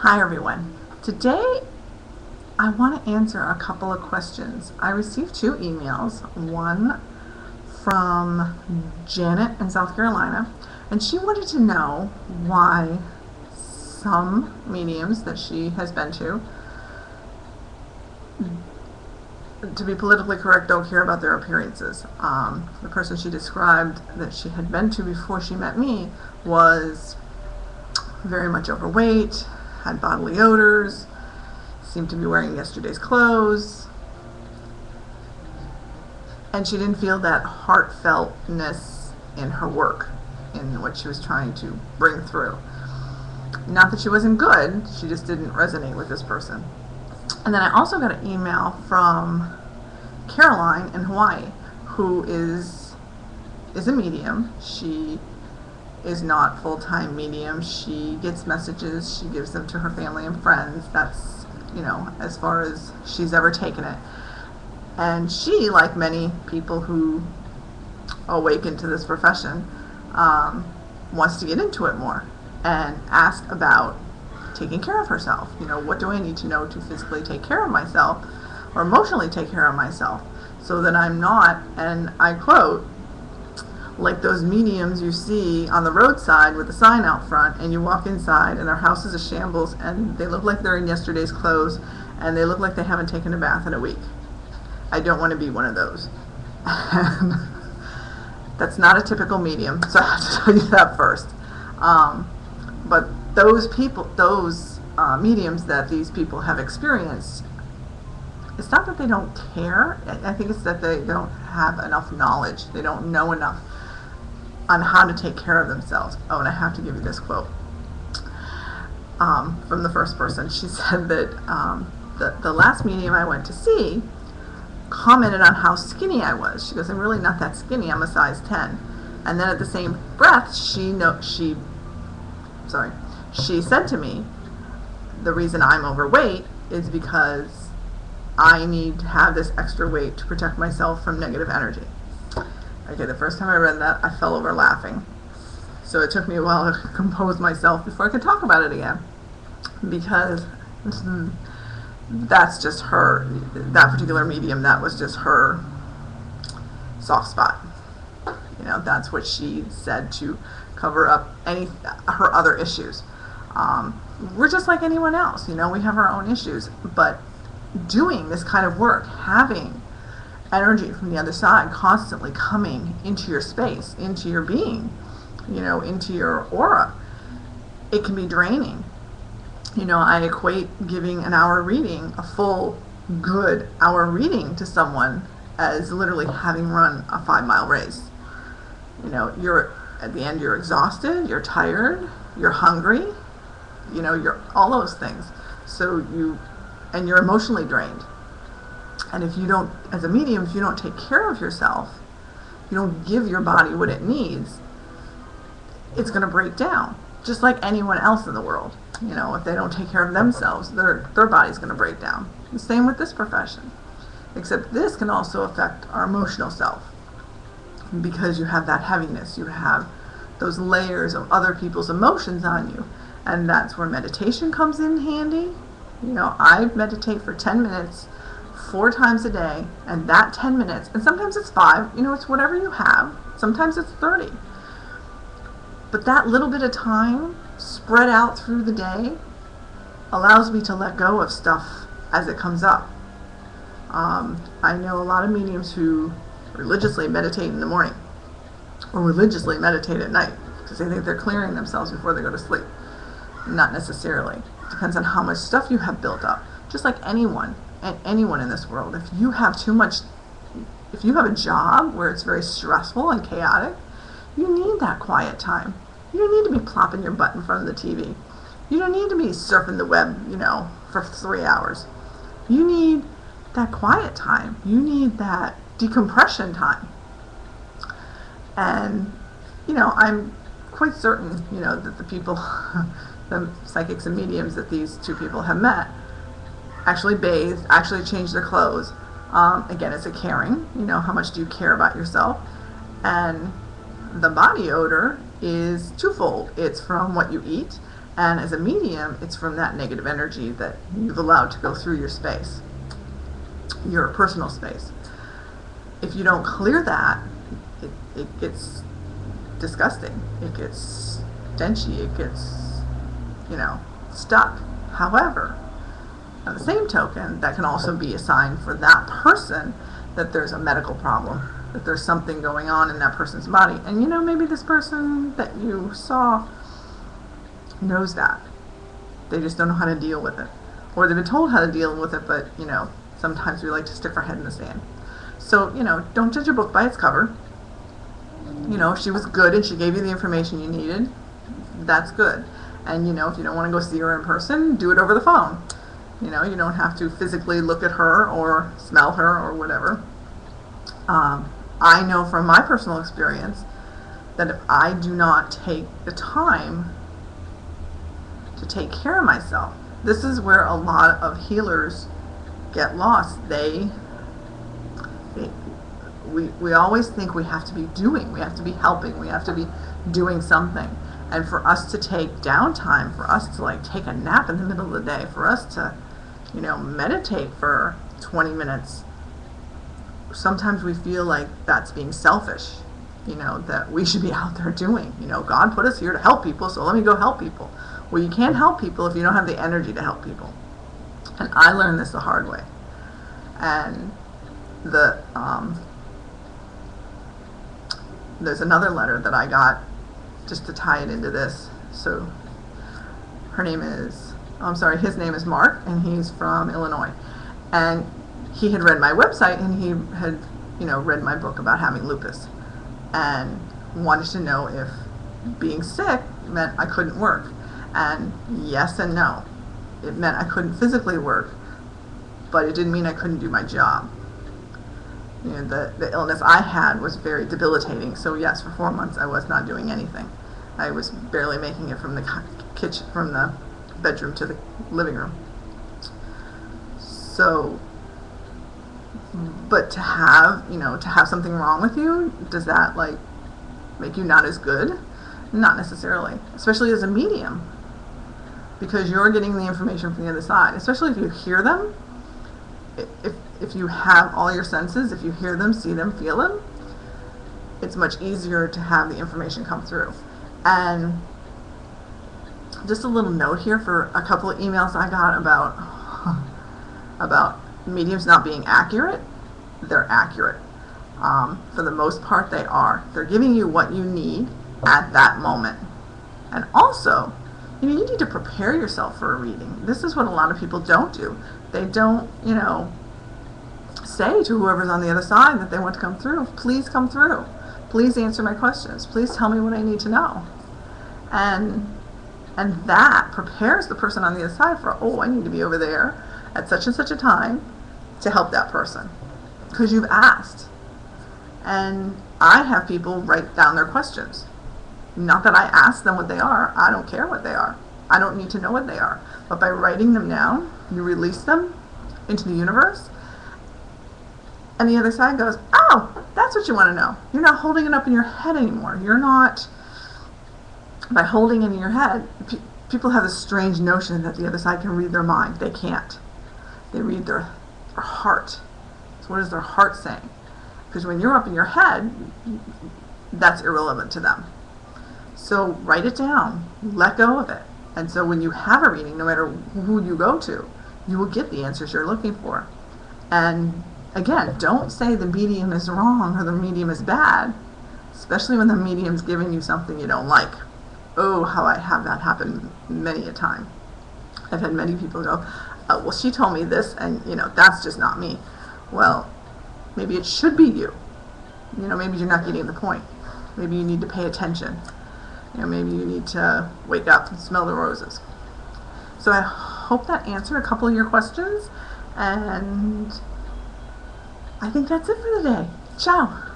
Hi everyone. Today I want to answer a couple of questions. I received two emails, one from Janet in South Carolina, and she wanted to know why some mediums that she has been to be politically correct, don't care about their appearances. The person she described that she had been to before she met me was very much overweight, had bodily odors, seemed to be wearing yesterday's clothes, and she didn't feel that heartfeltness in her work, in what she was trying to bring through. Not that she wasn't good, she just didn't resonate with this person. And then I also got an email from Caroline in Hawaii, who is a medium. She is not full-time medium. She gets messages, she gives them to her family and friends. That's, as far as she's ever taken it. And she, like many people who awaken to this profession, wants to get into it more and ask about taking care of herself. What do I need to know to physically take care of myself or emotionally take care of myself so that I'm not, and I quote, like those mediums you see on the roadside with a sign out front, and you walk inside and their house is a shambles and they look like they're in yesterday's clothes and they look like they haven't taken a bath in a week. I don't want to be one of those. And that's not a typical medium, so I have to tell you that first. But those people, mediums that these people have experienced, it's not that they don't care. I think it's that they don't have enough knowledge. They don't know enough on how to take care of themselves. Oh, and I have to give you this quote from the first person. She said that the last medium I went to see commented on how skinny I was. She goes, I'm really not that skinny. I'm a size 10. And then at the same breath, she said to me, the reason I'm overweight is because I need to have this extra weight to protect myself from negative energy. Okay, the first time I read that, I fell over laughing. So it took me a while to compose myself before I could talk about it again. Because that's just her, that particular medium, that was just her soft spot. That's what she said to cover up her other issues. We're just like anyone else, we have our own issues, but doing this kind of work, having energy from the other side constantly coming into your space, into your being, into your aura, it can be draining. I equate giving an hour reading, a full good hour reading to someone, as literally having run a 5-mile race. You're at the end, you're exhausted, you're tired, you're hungry, you're all those things. And you're emotionally drained. And if you don't, as a medium, if you don't take care of yourself, you don't give your body what it needs, it's going to break down, just like anyone else in the world. If they don't take care of themselves, their body's going to break down. The same with this profession, except this can also affect our emotional self, because you have that heaviness, you have those layers of other people's emotions on you, and that's where meditation comes in handy. I meditate for 10 minutes 4 times a day, and that 10 minutes, and sometimes it's 5, it's whatever you have, sometimes it's 30. But that little bit of time spread out through the day allows me to let go of stuff as it comes up. I know a lot of mediums who religiously meditate in the morning or religiously meditate at night because they think they're clearing themselves before they go to sleep. Not necessarily. It depends on how much stuff you have built up. Just like anyone in this world, if you have a job where it's very stressful and chaotic, you need that quiet time. You don't need to be plopping your butt in front of the TV. You don't need to be surfing the web, for 3 hours. You need that quiet time. You need that decompression time. And, I'm quite certain, that the people, the psychics and mediums that these two people have met, actually bathed, actually changed their clothes. Again, it's a caring, how much do you care about yourself? And the body odor is twofold. It's from what you eat, And as a medium, it's from that negative energy that you've allowed to go through your space, your personal space. If you don't clear that, it gets disgusting. It gets stenchy. It gets, stuck. However, on the same token, that can also be a sign for that person that there's a medical problem, that there's something going on in that person's body. And maybe this person that you saw knows that. They just don't know how to deal with it. Or they've been told how to deal with it, but, sometimes we like to stick our head in the sand. So, don't judge a book by its cover. If she was good and she gave you the information you needed, that's good. And, if you don't want to go see her in person, do it over the phone. You don't have to physically look at her or smell her or whatever. I know from my personal experience that if I do not take the time to take care of myself, this is where a lot of healers get lost. We always think we have to be doing, we have to be helping, we have to be doing something. And for us to take downtime, for us to take a nap in the middle of the day, for us to, meditate for 20 minutes, sometimes we feel like that's being selfish, that we should be out there doing. God put us here to help people, so let me go help people. Well, you can't help people if you don't have the energy to help people. And I learned this the hard way. And there's another letter that I got just to tie it into this. So his name is Mark, and he's from Illinois. And he had read my website, and he had, read my book about having lupus, and wanted to know if being sick meant I couldn't work. And yes and no. It meant I couldn't physically work, but it didn't mean I couldn't do my job. The illness I had was very debilitating. So yes, for 4 months I was not doing anything. I was barely making it from the kitchen, from the bedroom to the living room. So, but to have something wrong with you, does that make you not as good? Not necessarily, especially as a medium, because you're getting the information from the other side. Especially if you hear them, if you have all your senses, if you hear them, see them, feel them, it's much easier to have the information come through. And just a little note here for a couple of emails I got about mediums not being accurate. They're accurate. For the most part, they are. They're giving you what you need at that moment. And also, you need to prepare yourself for a reading. This is what a lot of people don't do. They don't, say to whoever's on the other side that they want to come through, please come through. Please answer my questions. Please tell me what I need to know. And that prepares the person on the other side for, I need to be over there at such and such a time to help that person, because you've asked. And I have people write down their questions. Not that I ask them what they are. I don't care what they are. I don't need to know what they are. But by writing them down, you release them into the universe. And the other side goes, oh, that's what you want to know. You're not holding it up in your head anymore. You're not, by holding it in your head, people have this strange notion that the other side can read their mind. They can't. They read their heart. So what is their heart saying? Because when you're up in your head, that's irrelevant to them. So write it down. Let go of it. And so when you have a reading, no matter who you go to, you will get the answers you're looking for. And again, don't say the medium is wrong or the medium is bad, especially when the medium's giving you something you don't like. Oh, how I have that happen many a time. I've had many people go, well, she told me this, and that's just not me. Well, maybe it should be you. Maybe you're not getting the point. Maybe you need to pay attention. Maybe you need to wake up and smell the roses. So I hope that answered a couple of your questions, and I think that's it for the day. Ciao.